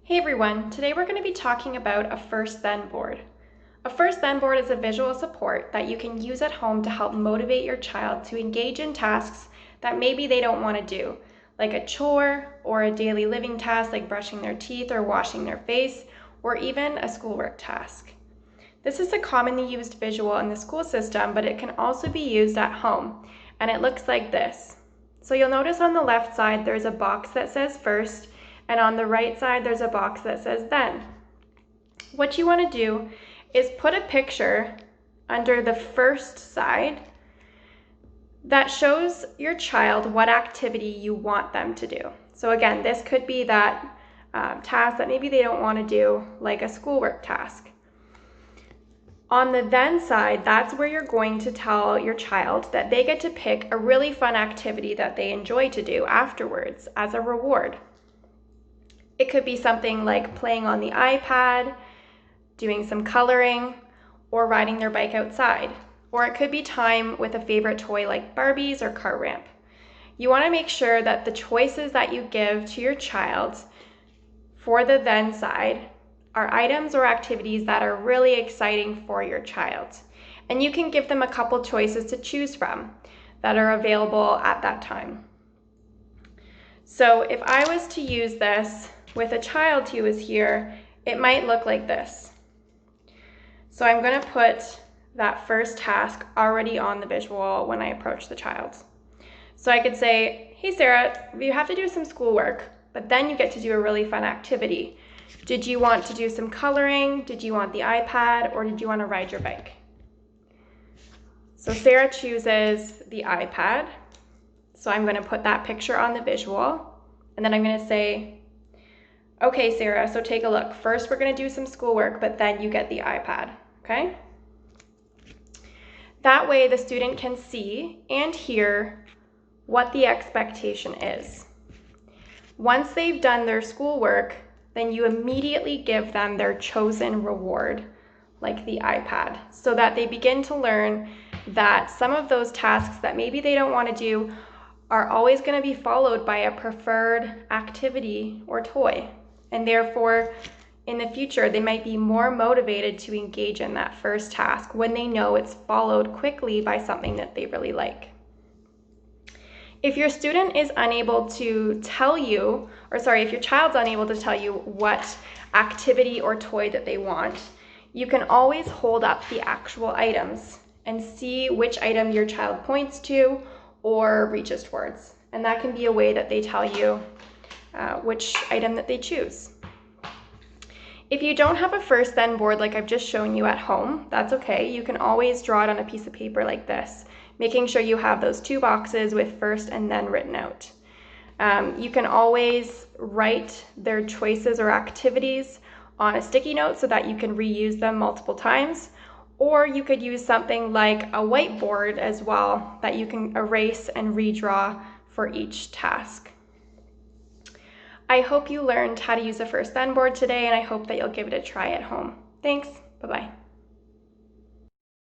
Hey everyone, today we're going to be talking about a First Then board. A First Then board is a visual support that you can use at home to help motivate your child to engage in tasks that maybe they don't want to do, like a chore or a daily living task like brushing their teeth or washing their face, or even a schoolwork task. This is a commonly used visual in the school system, but it can also be used at home, and it looks like this. So you'll notice on the left side there's a box that says first, and on the right side there's a box that says then. What you want to do is put a picture under the first side that shows your child what activity you want them to do. So again, this could be that task that maybe they don't want to do, like a schoolwork task. On the then side, that's where you're going to tell your child that they get to pick a really fun activity that they enjoy to do afterwards as a reward. It could be something like playing on the iPad, doing some coloring, or riding their bike outside. Or it could be time with a favorite toy like Barbies or car ramp. You want to make sure that the choices that you give to your child for the then side are items or activities that are really exciting for your child. And you can give them a couple choices to choose from that are available at that time. So if I was to use this with a child who is here, it might look like this. So I'm going to put that first task already on the visual when I approach the child. So I could say, hey Sarah, you have to do some schoolwork, but then you get to do a really fun activity. Did you want to do some coloring? Did you want the iPad? Or did you want to ride your bike? So Sarah chooses the iPad. So I'm going to put that picture on the visual. And then I'm going to say, okay, Sarah, so take a look. First, we're going to do some schoolwork, but then you get the iPad, okay? That way, the student can see and hear what the expectation is. Once they've done their schoolwork, then you immediately give them their chosen reward, like the iPad, so that they begin to learn that some of those tasks that maybe they don't want to do are always going to be followed by a preferred activity or toy. And therefore, in the future, they might be more motivated to engage in that first task when they know it's followed quickly by something that they really like. If your student is unable to tell you, if your child's unable to tell you what activity or toy that they want, you can always hold up the actual items and see which item your child points to or reaches towards. And that can be a way that they tell you which item that they choose. If you don't have a First Then board like I've just shown you at home, that's okay. You can always draw it on a piece of paper like this, making sure you have those two boxes with first and then written out. You can always write their choices or activities on a sticky note so that you can reuse them multiple times, or you could use something like a whiteboard as well that you can erase and redraw for each task. I hope you learned how to use a First Then board today, and I hope that you'll give it a try at home. Thanks. Bye-bye.